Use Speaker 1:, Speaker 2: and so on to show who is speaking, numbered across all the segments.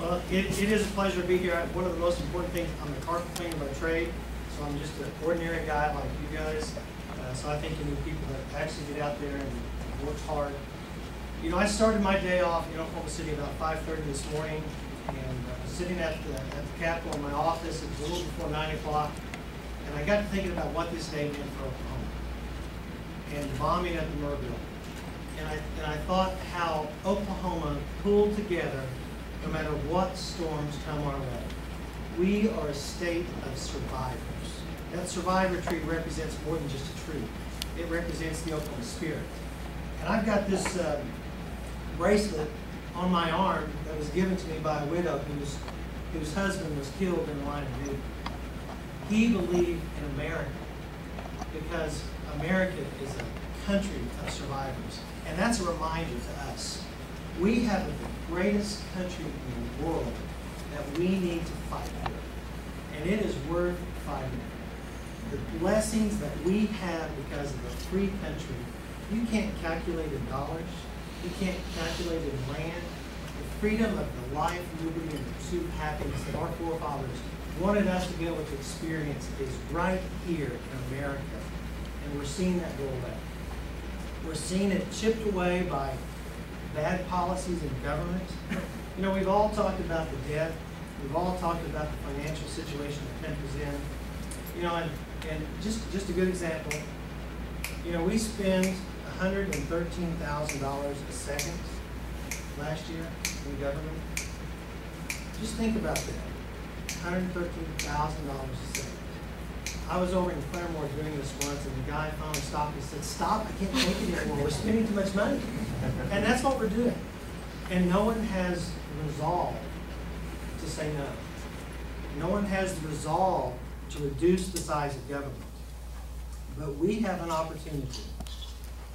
Speaker 1: Well, it is a pleasure to be here. One of the most important things, I'm a carpet cleaner by trade, so I'm just an ordinary guy like you guys. So I think you need people that actually get out there and work hard. You know, I started my day off in Oklahoma City about 5:30 this morning, and sitting at the Capitol in my office. It was a little before 9 o'clock, and I got to thinking about what this day meant for Oklahoma and the bombing at the Mobile. And I thought how Oklahoma pulled together no matter what storms come our way. We are a state of survivors. That survivor tree represents more than just a tree. It represents the Oklahoma spirit. And I've got this bracelet on my arm that was given to me by a widow whose husband was killed in the line of duty. He believed in America because America is a country of survivors. And that's a reminder to us. We have the greatest country in the world that we need to fight for. And it is worth fighting for. The blessings that we have because of a free country, you can't calculate in dollars. You can't calculate in land. The freedom of the life, liberty, and pursuit of happiness that our forefathers wanted us to be able to experience is right here in America. And we're seeing that go away. We're seeing it chipped away by bad policies in government. You know, we've all talked about the debt. We've all talked about the financial situation the country's in. You know, and just a good example, you know, we spend $113,000 a second last year in government. Just think about that, $113,000 a second. I was over in Claremore doing this once, and the guy finally stopped and said, "Stop, I can't take it anymore. We're spending too much money." And that's what we're doing. And no one has resolve to say no. No one has the resolve to reduce the size of government. But we have an opportunity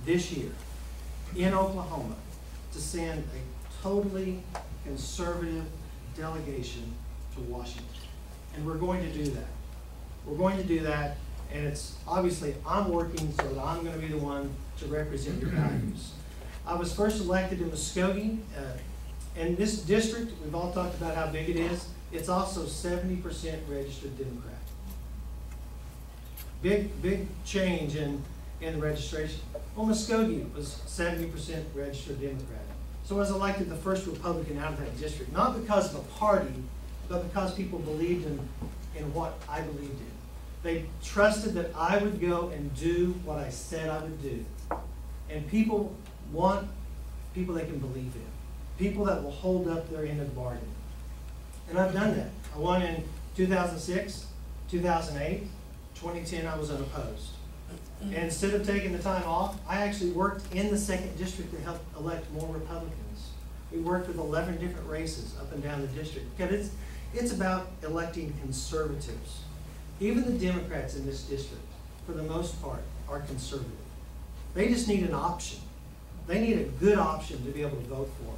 Speaker 1: this year in Oklahoma to send a totally conservative delegation to Washington. And we're going to do that. We're going to do that, and it's obviously I'm working so that I'm going to be the one to represent your values. I was first elected in Muskogee, and this district, we've all talked about how big it is. It's also 70% registered Democrat. Big change in the registration. Well, Muskogee was 70% registered Democrat. So I was elected the first Republican out of that district, not because of a party, but because people believed in what I believed in. They trusted that I would go and do what I said I would do. And people want people they can believe in. People that will hold up their end of the bargain. And I've done that. I won in 2006, 2008, 2010 I was unopposed. And instead of taking the time off, I actually worked in the 2nd District to help elect more Republicans. We worked with 11 different races up and down the district. Because it's about electing conservatives. Even the Democrats in this district, for the most part, are conservative. They just need an option. They need a good option to be able to vote for.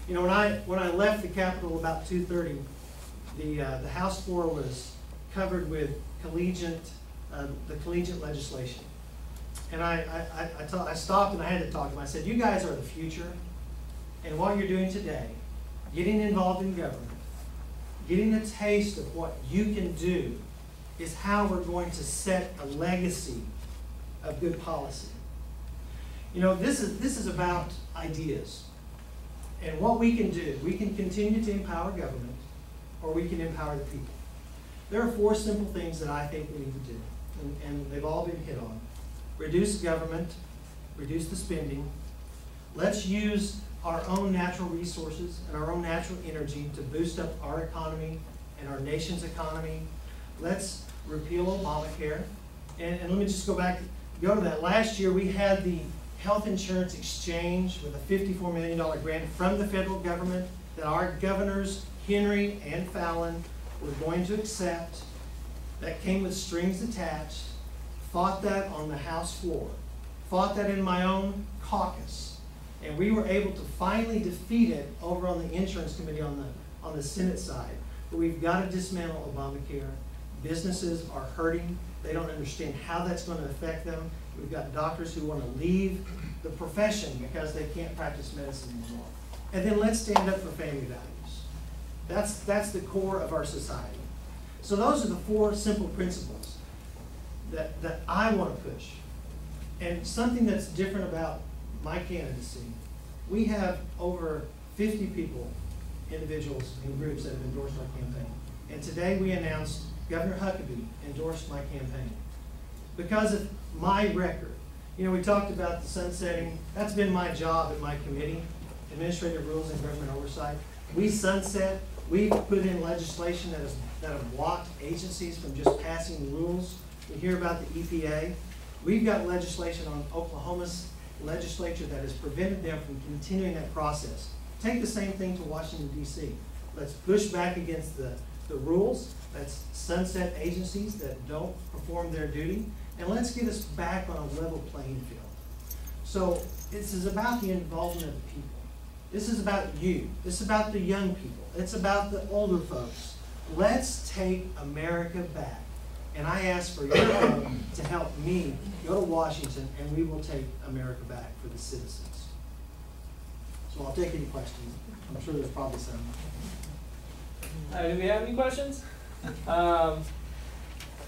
Speaker 1: You know, when I left the Capitol about 2:30, the House floor was covered with the collegiate legislation. And I stopped and I had to talk to them. I said, "You guys are the future, and what you're doing today, getting involved in government, getting a taste of what you can do, is how we're going to set a legacy of good policy." You know, this is about ideas. And what we can do, we can continue to empower government, or we can empower the people. There are 4 simple things that I think we need to do, and they've all been hit on. Reduce government, reduce the spending. Let's use our own natural resources and our own natural energy to boost up our economy and our nation's economy. Let's repeal Obamacare. And let me just go to that. Last year we had the health insurance exchange with a $54 million grant from the federal government that our governors, Henry and Fallon, were going to accept. That came with strings attached. Fought that on the House floor. Fought that in my own caucus. And we were able to finally defeat it over on the Insurance Committee on the Senate side. But we've got to dismantle Obamacare. Businesses are hurting. They don't understand how that's going to affect them. We've got doctors who want to leave the profession because they can't practice medicine anymore. And then let's stand up for family values. That's the core of our society. So those are the 4 simple principles that I want to push. And something that's different about my candidacy, we have over 50 people, individuals and groups that have endorsed our campaign. And today we announced Governor Huckabee endorsed my campaign because of my record. You know, we talked about the sunsetting. That's been my job in my committee, Administrative Rules and Government Oversight. We sunset. We put in legislation that have blocked agencies from just passing rules. We hear about the EPA. We've got legislation on Oklahoma's legislature that has prevented them from continuing that process. Take the same thing to Washington, D.C. Let's push back against the rules. Let's sunset agencies that don't perform their duty. And let's get us back on a level playing field. So this is about the involvement of the people. This is about you. This is about the young people. It's about the older folks. Let's take America back. And I ask for your help to help me go to Washington, and we will take America back for the citizens. So I'll take any questions. I'm sure there's probably some.
Speaker 2: Do we have any questions? Do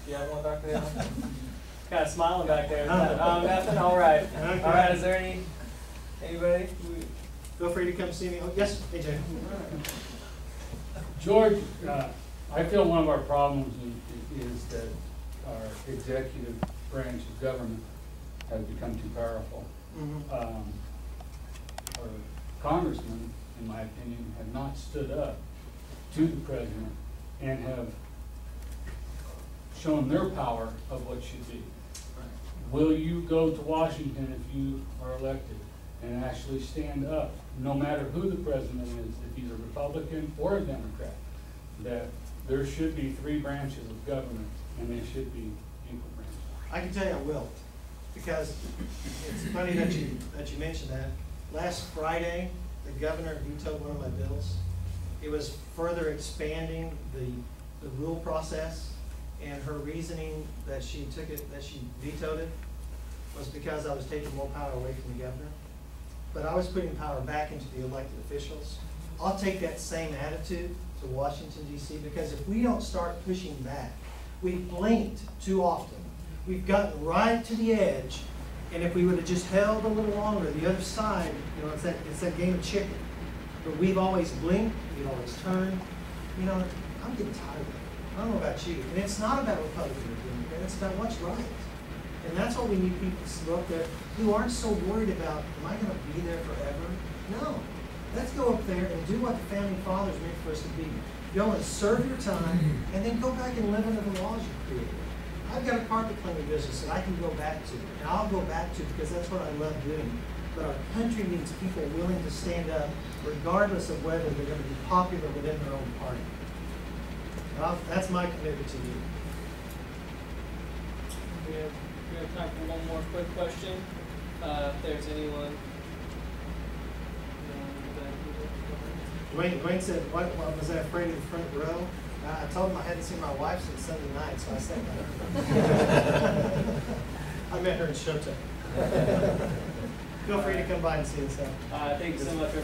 Speaker 2: you have one, Dr. Hill? Kind of smiling back there. Nothing? All right.
Speaker 1: Okay.
Speaker 2: All right, is there anybody?
Speaker 1: Feel free to come see me. Oh, yes, AJ.
Speaker 3: George, I feel one of our problems is that our executive branch of government has become too powerful.
Speaker 1: Mm-hmm.
Speaker 3: Our congressmen, in my opinion, have not stood up to the president and have shown their power of what should be. Will you go to Washington if you are elected and actually stand up, no matter who the president is, if he's a Republican or a Democrat, that there should be 3 branches of government and they should be equal branches?
Speaker 1: I can tell you I will, because it's funny that you mentioned that. Last Friday, the governor vetoed one of my bills. It was further expanding the rule process, and her reasoning that she vetoed it was because I was taking more power away from the governor. But I was putting power back into the elected officials. I'll take that same attitude to Washington, D.C., because if we don't start pushing back, we've blinked too often. We've gotten right to the edge, and if we would have just held a little longer, the other side, you know, it's that game of chicken. But we've always blinked, we've always turned. You know, I'm getting tired of it. I don't know about you. And it's not about Republican or Democrat, it's about what's right. And that's what we need people to go up there who aren't so worried about, am I going to be there forever? No. Let's go up there and do what the founding fathers meant for us to be. Go and serve your time, and then go back and live under the laws you created. I've got a carpet cleaning business that I can go back to, and I'll go back to because that's what I love doing. But our country needs people willing to stand up, regardless of whether they're going to be popular within their own party. Well, that's my commitment to you.
Speaker 2: We have time for one more quick question. If there's anyone.
Speaker 1: Dwayne said, what was I afraid of the front row? I told him I hadn't seen my wife since Sunday night, so I said that. I met her in Showtime. Feel free to come by and see us out.
Speaker 2: Thank you so much for